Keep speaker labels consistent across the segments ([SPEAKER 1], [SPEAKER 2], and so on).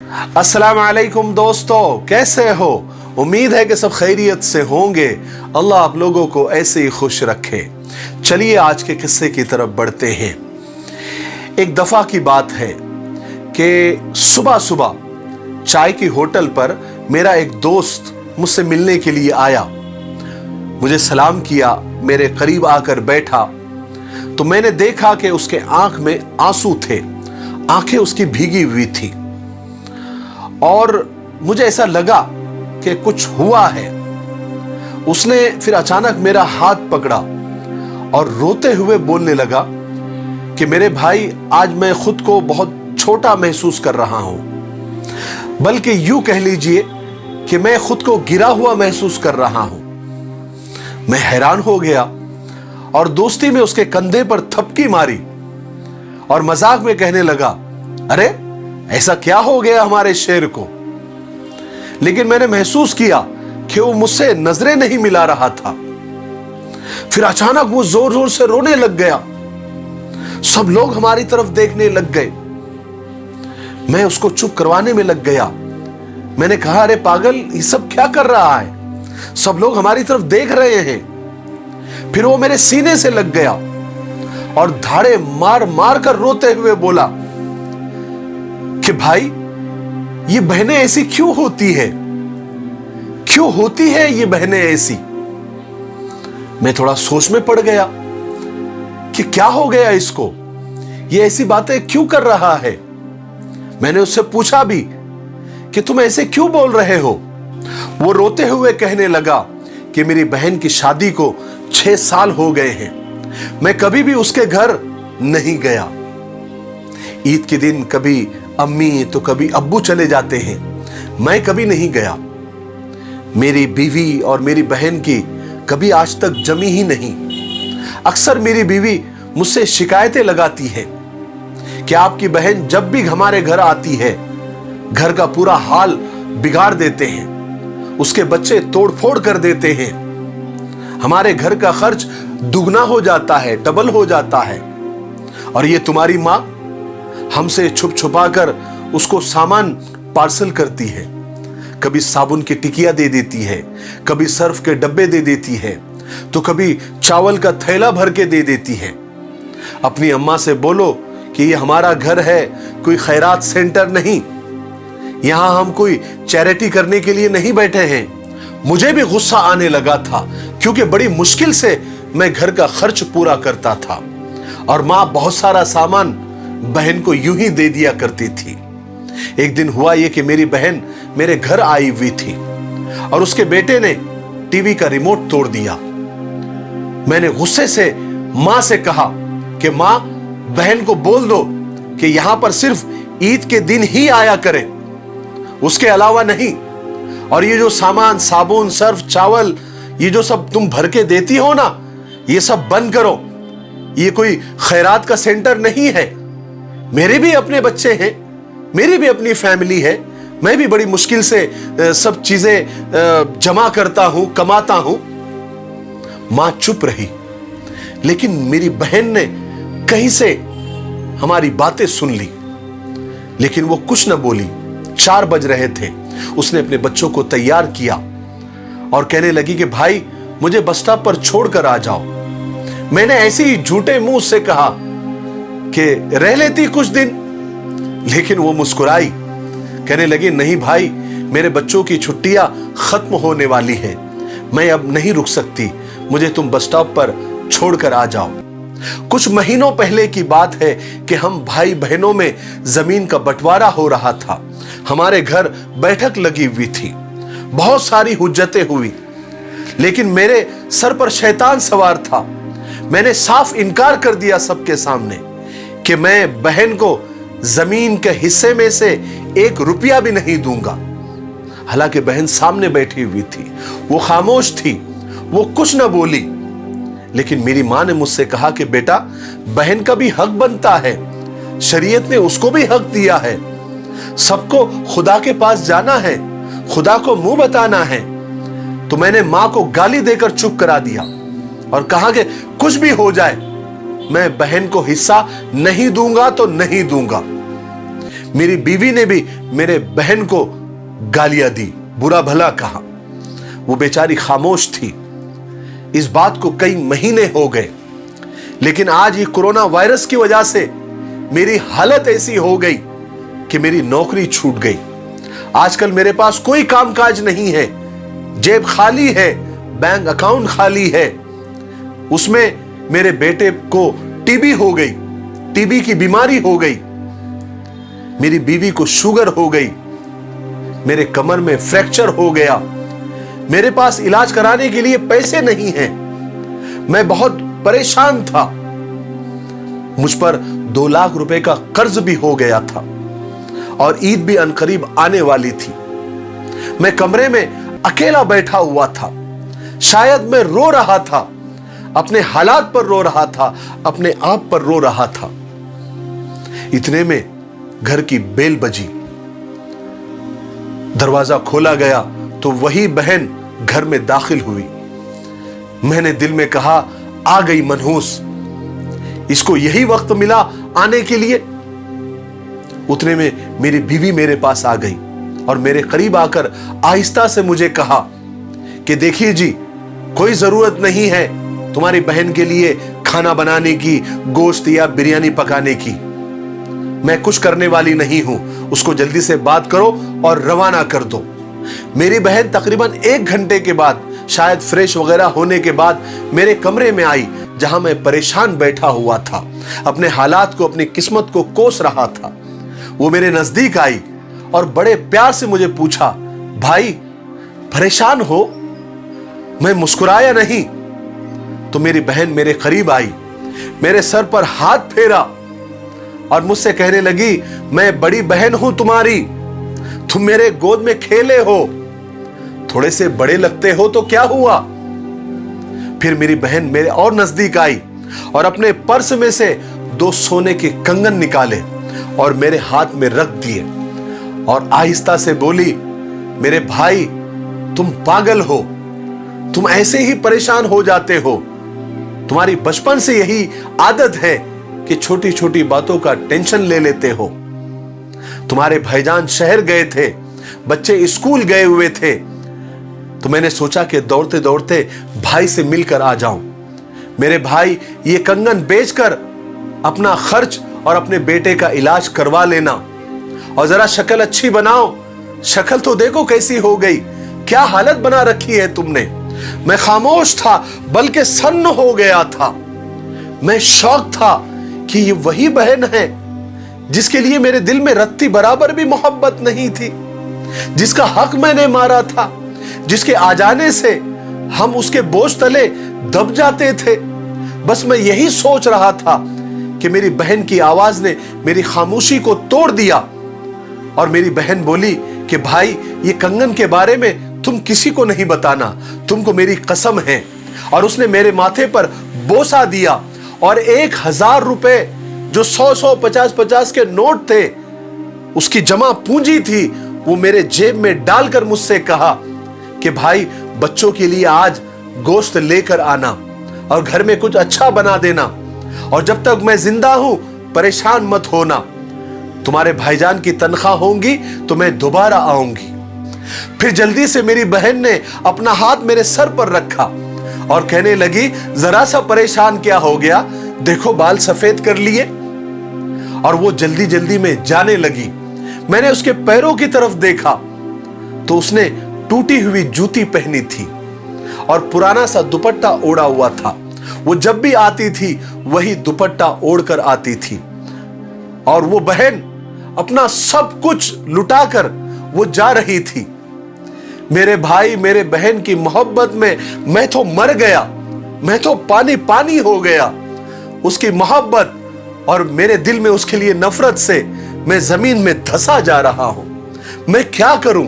[SPEAKER 1] अस्सलाम वालेकुम दोस्तों, कैसे हो? उम्मीद है कि सब खैरियत से होंगे। अल्लाह आप लोगों को ऐसे ही खुश रखे। चलिए आज के किस्से की तरफ बढ़ते हैं। एक दफ़ा की बात है कि सुबह सुबह चाय की होटल पर मेरा एक दोस्त मुझसे मिलने के लिए आया। मुझे सलाम किया, मेरे करीब आकर बैठा तो मैंने देखा कि उसके आंख में आंसू थे, आंखें उसकी भीगी हुई थी और मुझे ऐसा लगा कि कुछ हुआ है। उसने फिर अचानक मेरा हाथ पकड़ा और रोते हुए बोलने लगा कि मेरे भाई, आज मैं खुद को बहुत छोटा महसूस कर रहा हूं, बल्कि यूं कह लीजिए कि मैं खुद को गिरा हुआ महसूस कर रहा हूं। मैं हैरान हो गया और दोस्ती में उसके कंधे पर थपकी मारी और मजाक में कहने लगा, अरे ऐसा क्या हो गया हमारे शेर को? लेकिन मैंने महसूस किया कि वो मुझसे नजरें नहीं मिला रहा था। फिर अचानक वो जोर जोर से रोने लग गया। सब लोग हमारी तरफ देखने लग गए। मैं उसको चुप करवाने में लग गया। मैंने कहा, अरे पागल, ये सब क्या कर रहा है? सब लोग हमारी तरफ देख रहे हैं। फिर वो मेरे सीने से लग गया और धाड़े मार मार कर रोते हुए बोला कि भाई, ये बहनें ऐसी क्यों होती है? क्यों होती है ये बहनें ऐसी? मैं थोड़ा सोच में पड़ गया कि क्या हो गया इसको, ये ऐसी बातें क्यों कर रहा है। मैंने उससे पूछा भी कि तुम ऐसे क्यों बोल रहे हो? वो रोते हुए कहने लगा कि मेरी बहन की शादी को 6 साल हो गए हैं, मैं कभी भी उसके घर नहीं गया। ईद के दिन कभी अम्मी तो कभी अब्बू चले जाते हैं, मैं कभी नहीं गया। मेरी बीवी और मेरी बहन की कभी आज तक जमी ही नहीं। अक्सर मेरी बीवी मुझसे शिकायतें लगाती है कि आपकी बहन जब भी हमारे घर आती है, घर का पूरा हाल बिगाड़ देते हैं, उसके बच्चे तोड़फोड़ कर देते हैं, हमारे घर का खर्च दुगना हो जाता है, डबल हो जाता है। और ये तुम्हारी माँ हमसे छुप छुपा कर उसको सामान पार्सल करती है। कभी साबुन की टिकिया दे देती है, कभी सर्फ के डब्बे दे देती है, तो कभी चावल का थैला भर के दे देती है। अपनी अम्मा से बोलो कि ये हमारा घर है, कोई खैरात सेंटर नहीं, यहां हम कोई चैरिटी करने के लिए नहीं बैठे हैं। मुझे भी गुस्सा आने लगा था क्योंकि बड़ी मुश्किल से मैं घर का खर्च पूरा करता था और मां बहुत सारा सामान बहन को यूं ही दे दिया करती थी। एक दिन हुआ यह कि मेरी बहन मेरे घर आई हुई थी और उसके बेटे ने टीवी का रिमोट तोड़ दिया। मैंने गुस्से से मां से कहा कि मां, बहन को बोल दो कि यहां पर सिर्फ ईद के दिन ही आया करे, उसके अलावा नहीं। और ये जो सामान, साबुन, सर्फ, चावल, ये जो सब तुम भर के देती हो ना, ये सब बंद करो। ये कोई खैरात का सेंटर नहीं है। मेरे भी अपने बच्चे हैं, मेरी भी अपनी फैमिली है, मैं भी बड़ी मुश्किल से सब चीजें जमा करता हूं, कमाता हूं। मां चुप रही, लेकिन मेरी बहन ने कहीं से हमारी बातें सुन ली, लेकिन वो कुछ न बोली। 4 बज रहे थे। उसने अपने बच्चों को तैयार किया और कहने लगी कि भाई, मुझे बस स्टॉप पर छोड़कर आ जाओ। मैंने ऐसे ही झूठे मुंह से कहा कि रह लेती कुछ दिन, लेकिन वो मुस्कुराई, कहने लगी, नहीं भाई, मेरे बच्चों की छुट्टियां खत्म होने वाली हैं, मैं अब नहीं रुक सकती, मुझे तुम बस स्टॉप पर छोड़कर आ जाओ। कुछ महीनों पहले की बात है कि हम भाई बहनों में जमीन का बंटवारा हो रहा था। हमारे घर बैठक लगी हुई थी, बहुत सारी हुज्जतें हुई, लेकिन मेरे सर पर शैतान सवार था। मैंने साफ इनकार कर दिया सबके सामने कि मैं बहन को जमीन के हिस्से में से 1 रुपया भी नहीं दूंगा। हालांकि बहन सामने बैठी हुई थी, वो खामोश थी, वो कुछ ना बोली। लेकिन मेरी मां ने मुझसे कहा कि बेटा, बहन का भी हक बनता है, शरीयत ने उसको भी हक दिया है, सबको खुदा के पास जाना है, खुदा को मुंह बताना है। तो मैंने मां को गाली देकर चुप करा दिया और कहा कि कुछ भी हो जाए, मैं बहन को हिस्सा नहीं दूंगा तो नहीं दूंगा। मेरी बीवी ने भी मेरे बहन को गालियां दी, बुरा भला कहा। वो बेचारी खामोश थी। इस बात को कई महीने हो गए, लेकिन आज ये कोरोना वायरस की वजह से मेरी हालत ऐसी हो गई कि मेरी नौकरी छूट गई। आजकल मेरे पास कोई कामकाज नहीं है, जेब खाली है, बैंक अकाउंट खाली है। उसमें मेरे बेटे को टीबी हो गई, टीबी की बीमारी हो गई। मेरी बीवी को शुगर हो गई, मेरे कमर में फ्रैक्चर हो गया। मेरे पास इलाज कराने के लिए पैसे नहीं हैं। मैं बहुत परेशान था। मुझ पर 2 लाख रुपए का कर्ज भी हो गया था और ईद भी अनकरीब आने वाली थी। मैं कमरे में अकेला बैठा हुआ था। शायद मैं रो रहा था, अपने हालात पर रो रहा था, अपने आप पर रो रहा था। इतने में घर की बेल बजी। दरवाजा खोला गया तो वही बहन घर में दाखिल हुई। मैंने दिल में कहा, आ गई मनहूस, इसको यही वक्त मिला आने के लिए। उतने में मेरी बीवी मेरे पास आ गई और मेरे करीब आकर आहिस्ता से मुझे कहा कि देखिए जी, कोई जरूरत नहीं है तुम्हारी बहन के लिए खाना बनाने की, गोश्त या बिरयानी पकाने की। मैं कुछ करने वाली नहीं हूं, उसको जल्दी से बात करो और रवाना कर दो। मेरी बहन तकरीबन 1 घंटे के बाद, शायद फ्रेश वगैरह होने के बाद, मेरे कमरे में आई जहां मैं परेशान बैठा हुआ था, अपने हालात को, अपनी किस्मत को कोस रहा था। वो मेरे नजदीक आई और बड़े प्यार से मुझे पूछा, भाई परेशान हो? मैं मुस्कुराया नहीं तो मेरी बहन मेरे करीब आई, मेरे सर पर हाथ फेरा और मुझसे कहने लगी, मैं बड़ी बहन हूं तुम्हारी, तुम मेरे गोद में खेले हो, थोड़े से बड़े लगते हो तो क्या हुआ। फिर मेरी बहन मेरे और नजदीक आई और अपने पर्स में से 2 सोने के कंगन निकाले और मेरे हाथ में रख दिए और आहिस्ता से बोली, मेरे भाई तुम पागल हो, तुम ऐसे ही परेशान हो जाते हो, तुम्हारी बचपन से यही आदत है कि छोटी छोटी बातों का टेंशन ले लेते हो। तुम्हारे भाईजान शहर गए थे, बच्चे स्कूल गए हुए थे, तो मैंने सोचा कि दौड़ते दौड़ते भाई से मिलकर आ जाऊं। मेरे भाई, ये कंगन बेचकर अपना खर्च और अपने बेटे का इलाज करवा लेना और जरा शक्ल अच्छी बनाओ। शक्ल तो देखो कैसी हो गई, क्या हालत बना रखी है तुमने। मैं खामोश था, बल्कि सन्न हो गया था। मैं शौक था कि ये वही बहन है जिसके लिए मेरे दिल में रत्ती बराबर भी मोहब्बत नहीं थी, जिसका हक मैंने मारा था, जिसके आ जाने से हम उसके बोझ तले दब जाते थे। बस मैं यही सोच रहा था कि मेरी बहन की आवाज ने मेरी खामोशी को तोड़ दिया और मेरी बहन बोली कि भाई, ये कंगन के बारे में तुम किसी को नहीं बताना, तुमको मेरी कसम है। और उसने मेरे माथे पर बोसा दिया और 1000 रुपए, जो 100-100, 50-50 के नोट थे, उसकी जमा पूंजी थी, वो मेरे जेब में डालकर मुझसे कहा कि भाई, बच्चों के लिए आज गोश्त लेकर आना और घर में कुछ अच्छा बना देना, और जब तक मैं जिंदा हूं परेशान मत होना। तुम्हारे भाईजान की तनख्वाह होंगी तो मैं दोबारा आऊंगी। फिर जल्दी से मेरी बहन ने अपना हाथ मेरे सर पर रखा और कहने लगी, जरा सा परेशान क्या हो गया, देखो बाल सफेद कर लिए। और वो जल्दी जल्दी में जाने लगी। मैंने उसके पैरों की तरफ देखा तो उसने टूटी हुई जूती पहनी थी और पुराना सा दुपट्टा ओढ़ा हुआ था। वो जब भी आती थी वही दुपट्टा ओढ़कर आती थी और वो बहन अपना सब कुछ लुटाकर वो जा रही थी। मेरे भाई, मेरे बहन की मोहब्बत में मैं तो मर गया, मैं तो पानी पानी हो गया। उसकी मोहब्बत और मेरे दिल में उसके लिए नफरत से मैं जमीन में धंसा जा रहा हूं। मैं क्या करूं?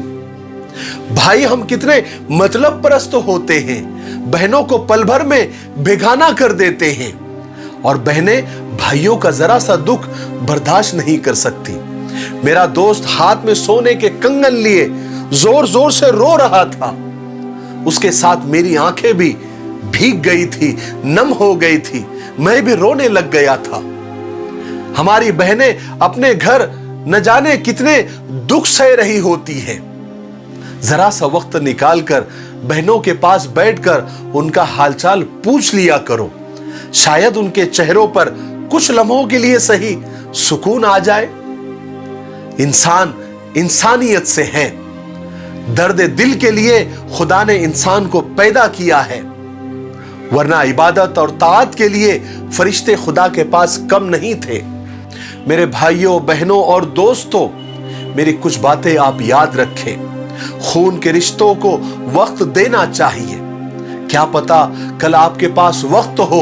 [SPEAKER 1] भाई, हम कितने मतलब परस्त होते हैं, बहनों को पल भर में बेगाना कर देते हैं और बहनें भाइयों का जरा सा दुख बर्दाश्त नहीं कर सकती। मेरा दोस्त हाथ में सोने के कंगन लिए जोर जोर से रो रहा था। उसके साथ मेरी आंखें भी भीग गई थी, नम हो गई थी, मैं भी रोने लग गया था। हमारी बहनें अपने घर न जाने कितने दुख सह रही होती है। जरा सा वक्त निकाल कर बहनों के पास बैठकर उनका हालचाल पूछ लिया करो। शायद उनके चेहरों पर कुछ लम्हों के लिए सही सुकून आ जाए। इंसान इंसानियत से है। दर्द दिल के लिए खुदा ने इंसान को पैदा किया है, वरना इबादत और ताअत के लिए फरिश्ते खुदा के पास कम नहीं थे। मेरे भाइयों, बहनों और दोस्तों, मेरी कुछ बातें आप याद रखें। खून के रिश्तों को वक्त देना चाहिए। क्या पता कल आपके पास वक्त हो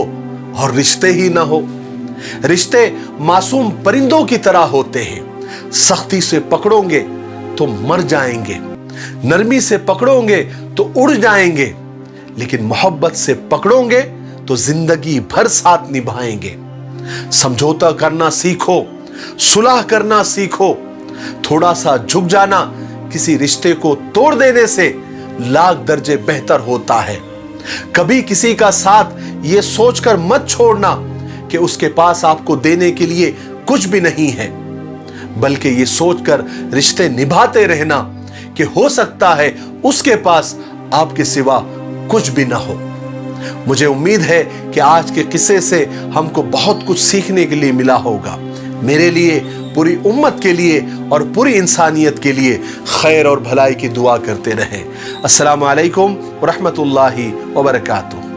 [SPEAKER 1] और रिश्ते ही ना हो। रिश्ते मासूम परिंदों की तरह होते हैं। सख्ती से पकड़ोगे तो मर जाएंगे, नरमी से पकड़ोगे तो उड़ जाएंगे, लेकिन मोहब्बत से पकड़ोगे तो जिंदगी भर साथ निभाएंगे। समझौता करना सीखो, सुलह करना सीखो। थोड़ा सा झुक जाना किसी रिश्ते को तोड़ देने से लाख दर्जे बेहतर होता है। कभी किसी का साथ ये सोचकर मत छोड़ना कि उसके पास आपको देने के लिए कुछ भी नहीं है, बल्कि ये सोचकर रिश्ते निभाते रहना कि हो सकता है उसके पास आपके सिवा कुछ भी ना हो। मुझे उम्मीद है कि आज के किस्से से हमको बहुत कुछ सीखने के लिए मिला होगा। मेरे लिए, पूरी उम्मत के लिए और पूरी इंसानियत के लिए खैर और भलाई की दुआ करते रहें। अस्सलामु अलैकुम व रहमतुल्लाहि व बरकातुहू।